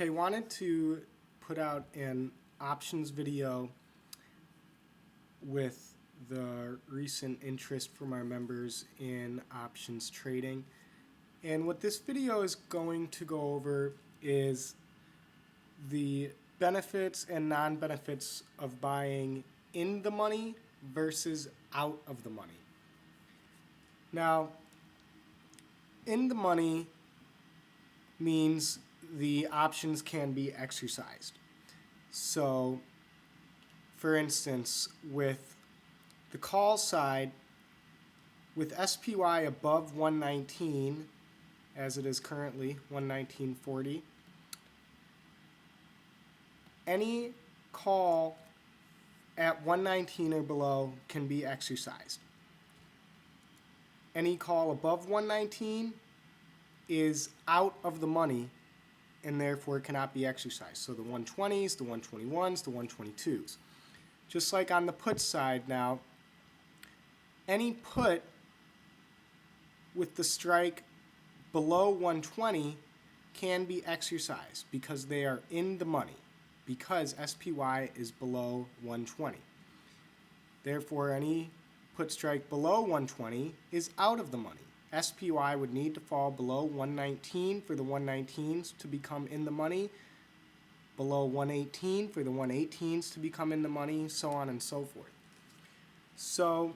Okay, wanted to put out an options video with the recent interest from our members in options trading. And what this video is going to go over is the benefits and non-benefits of buying in the money versus out of the money. Now, in the money means the options can be exercised. So, for instance, with the call side, with SPY above 119, as it is currently, 119.40, any call at 119 or below can be exercised. Any call above 119 is out of the money and therefore cannot be exercised. So the 120s, the 121s, the 122s. Just like on the put side now, any put with the strike below 120 can be exercised because they are in the money, because SPY is below 120. Therefore, any put strike below 120 is out of the money. SPY would need to fall below 119 for the 119s to become in the money, below 118 for the 118s to become in the money, so on and so forth. So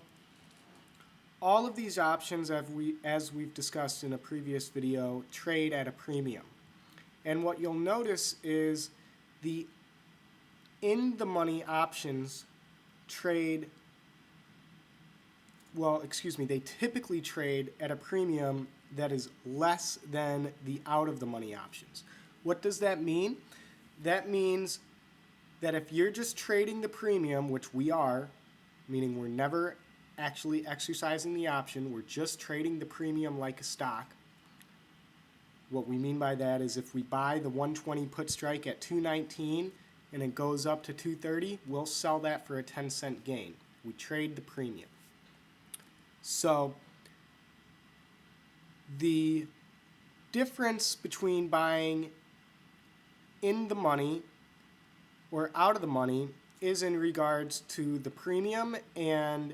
all of these options, as we've discussed in a previous video, trade at a premium. And what you'll notice is the in-the-money options trade, they typically trade at a premium that is less than the out-of-the-money options. What does that mean? That means that if you're just trading the premium, which we are, meaning we're never actually exercising the option, we're just trading the premium like a stock. What we mean by that is if we buy the 120 put strike at 219 and it goes up to 230, we'll sell that for a 10-cent gain. We trade the premium. So the difference between buying in the money or out of the money is in regards to the premium and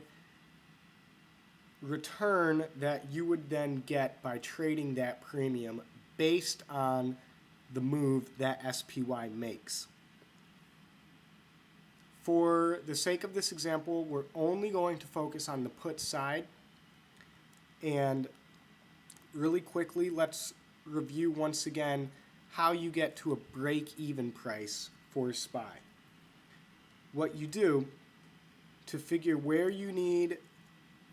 return that you would then get by trading that premium based on the move that SPY makes. For the sake of this example, we're only going to focus on the put side. And really quickly, let's review once again how you get to a break-even price for SPY. What you do to figure where you need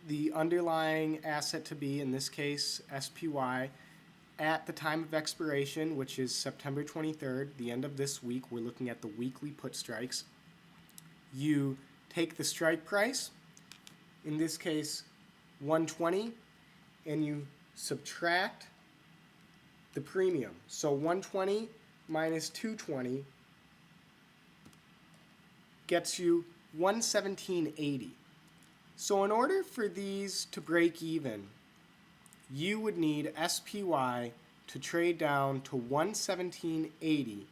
the underlying asset to be, in this case SPY, at the time of expiration, which is September 23rd, the end of this week. We're looking at the weekly put strikes. You take the strike price, in this case 120, and you subtract the premium. So 120 minus 220 gets you 117.80. So in order for these to break even, you would need SPY to trade down to 117.80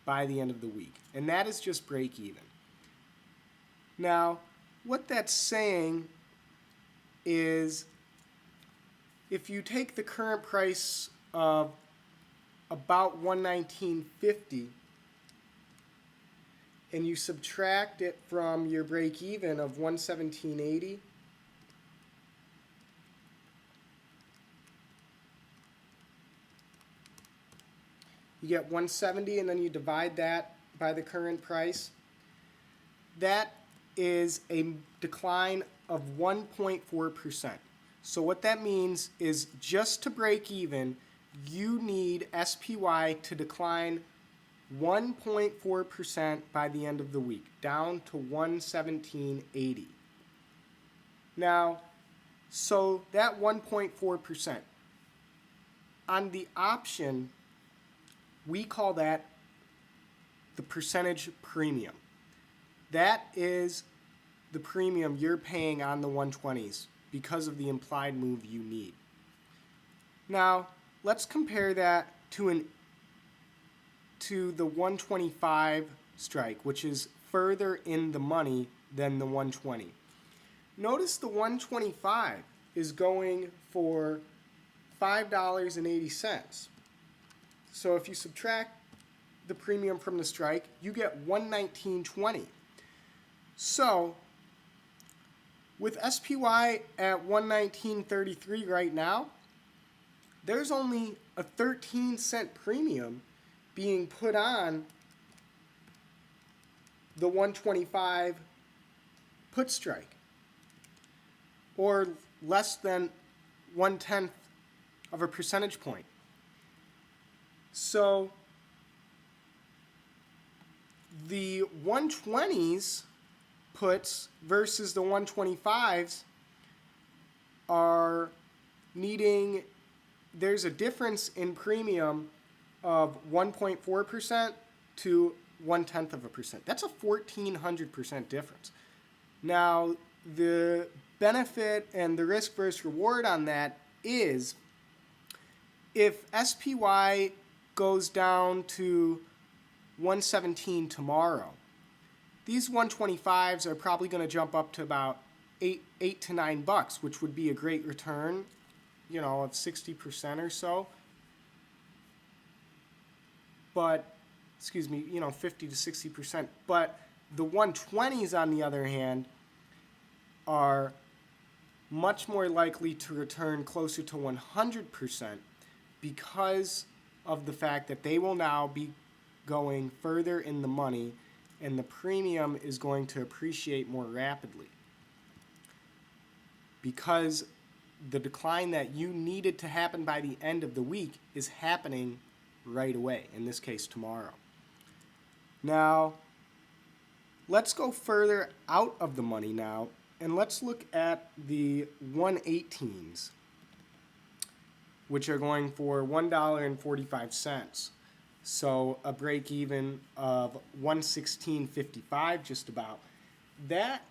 by the end of the week. And that is just break even. Now, what that's saying is if you take the current price of about 119.50 and you subtract it from your break even of 117.80, you get 170, and then you divide that by the current price. That is a decline of 1.4%. So what that means is just to break even, you need SPY to decline 1.4% by the end of the week, down to 117.80. Now, so that 1.4%, on the option, we call that the percentage premium. That is the premium you're paying on the 120s because of the implied move you need. Now, let's compare that to an to the 125 strike, which is further in the money than the 120. Notice the 125 is going for $5.80. So if you subtract the premium from the strike, you get $119.20. So with SPY at $119.33 right now, there's only a 13-cent premium being put on the 125 put strike, or less than 1/10 of a percentage point. So the 120s puts versus the 125s are needing, there's a difference in premium of 1.4% to 1/10 of a percent. That's a 1,400% difference. Now, the benefit and the risk versus reward on that is if SPY goes down to 117 tomorrow, these 125s are probably going to jump up to about $8 to $9, which would be a great return, of 60% or so. But, 50 to 60%. But the 120s, on the other hand, are much more likely to return closer to 100% because of the fact that they will now be going further in the money and the premium is going to appreciate more rapidly because the decline that you needed to happen by the end of the week is happening right away, in this case tomorrow. Now, let's go further out of the money now, and let's look at the 118s, which are going for $1.45. So a break even of $116.55 just about. That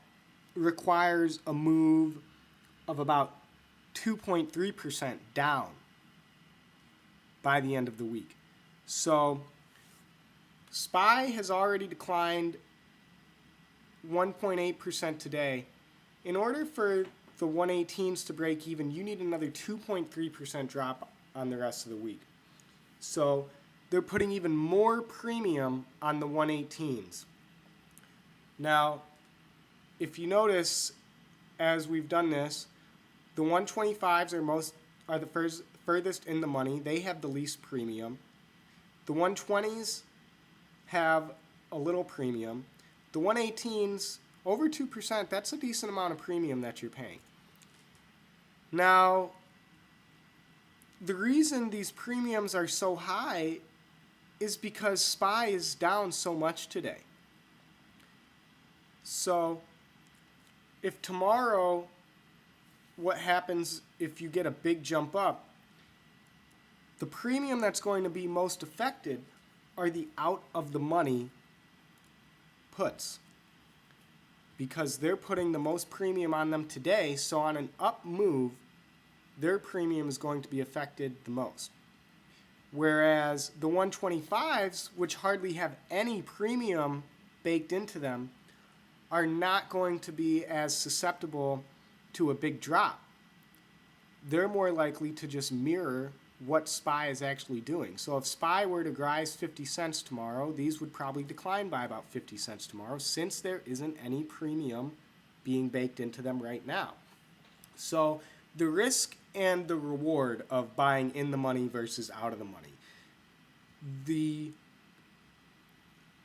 requires a move of about 2.3% down by the end of the week. So SPY has already declined 1.8% today. In order for the 118s to break even, you need another 2.3% drop on the rest of the week. So they're putting even more premium on the 118s. Now, if you notice, as we've done this, the 125s are the furthest in the money. They have the least premium. The 120s have a little premium. The 118s, over 2%, that's a decent amount of premium that you're paying. Now, the reason these premiums are so high is because SPY is down so much today. So if tomorrow, what happens if you get a big jump up, the premium that's going to be most affected are the out of the money puts, because they're putting the most premium on them today. So on an up move, their premium is going to be affected the most. Whereas the 125s, which hardly have any premium baked into them, are not going to be as susceptible to a big drop. They're more likely to just mirror what SPY is actually doing. So if SPY were to rise 50 cents tomorrow, these would probably decline by about 50 cents tomorrow, since there isn't any premium being baked into them right now. So the risk and the reward of buying in the money versus out of the money. The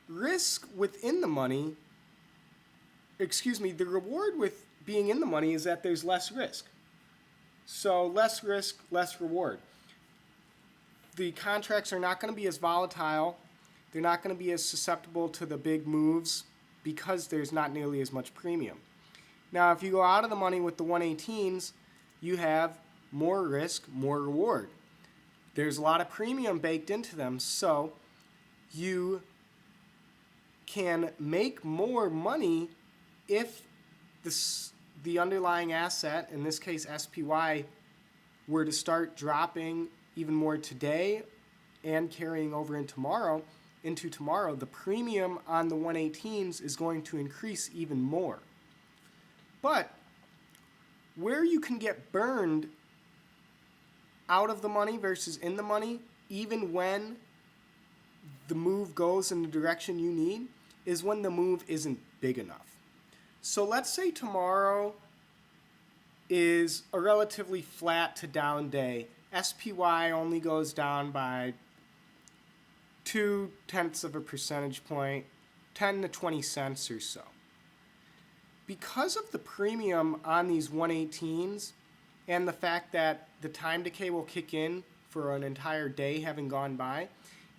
risk within the money, the reward with being in the money is that there's less risk. So less risk, less reward. The contracts are not going to be as volatile. They're not going to be as susceptible to the big moves because there's not nearly as much premium. Now, if you go out of the money with the 118s, you have more risk, more reward. There's a lot of premium baked into them, so you can make more money if the underlying asset, in this case SPY, were to start dropping even more today and carrying over in tomorrow. into tomorrow, the premium on the 118s is going to increase even more. But where you can get burned out of the money versus in the money, even when the move goes in the direction you need, is when the move isn't big enough. So let's say tomorrow is a relatively flat to down day. SPY only goes down by 0.2 of a percentage point, 10 to 20 cents or so. Because of the premium on these 118s and the fact that the time decay will kick in for an entire day having gone by,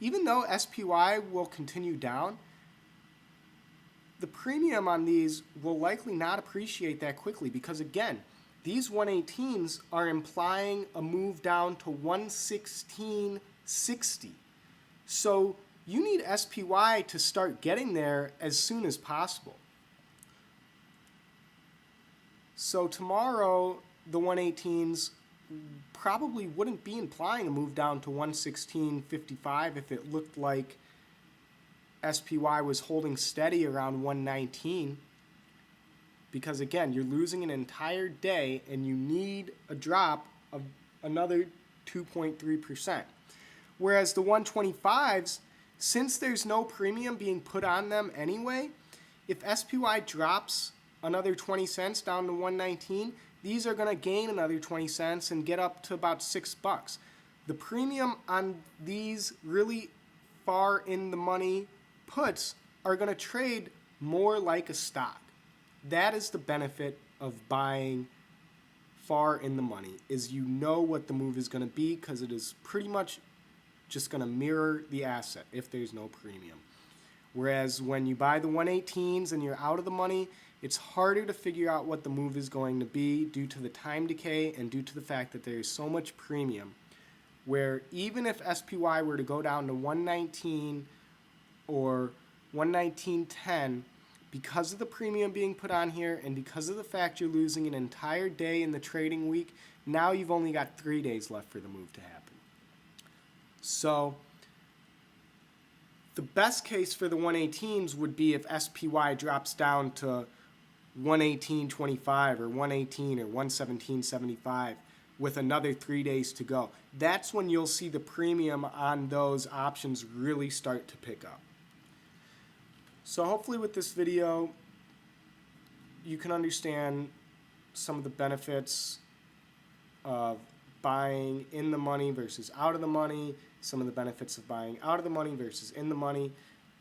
even though SPY will continue down, the premium on these will likely not appreciate that quickly because, again, these 118s are implying a move down to 116.60. So you need SPY to start getting there as soon as possible. So tomorrow, the 118s probably wouldn't be implying a move down to 116.55 if it looked like SPY was holding steady around 119. Because again, you're losing an entire day and you need a drop of another 2.3%. Whereas the 125s, since there's no premium being put on them anyway, if SPY drops another 20 cents down to 119, these are going to gain another 20 cents and get up to about $6. The premium on these really far in the money puts are going to trade more like a stock. That is the benefit of buying far in the money, is you know what the move is going to be because it is pretty much just going to mirror the asset if there's no premium. Whereas when you buy the 118s and you're out of the money, it's harder to figure out what the move is going to be due to the time decay and due to the fact that there is so much premium, where even if SPY were to go down to 119 or 119.10, because of the premium being put on here and because of the fact you're losing an entire day in the trading week, now you've only got 3 days left for the move to happen. So the best case for the 118s would be if SPY drops down to 118.25 or 118 or 117.75 with another 3 days to go. That's when you'll see the premium on those options really start to pick up. So hopefully with this video, you can understand some of the benefits of buying in the money versus out of the money, some of the benefits of buying out of the money versus in the money.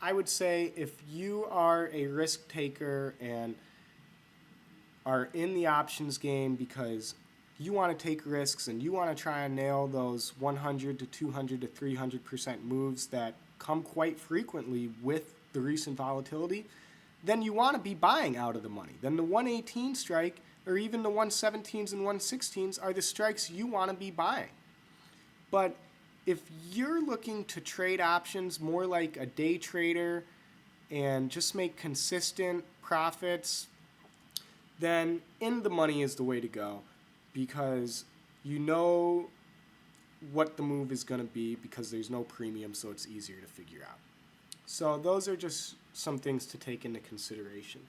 I would say if you are a risk taker and are in the options game because you want to take risks and you want to try and nail those 100 to 200 to 300% moves that come quite frequently with the recent volatility, then you want to be buying out of the money. Then the 118 strike or even the 117s and 116s are the strikes you want to be buying. But if you're looking to trade options more like a day trader and just make consistent profits, then in the money is the way to go, because you know what the move is going to be because there's no premium, so it's easier to figure out. So those are just some things to take into consideration.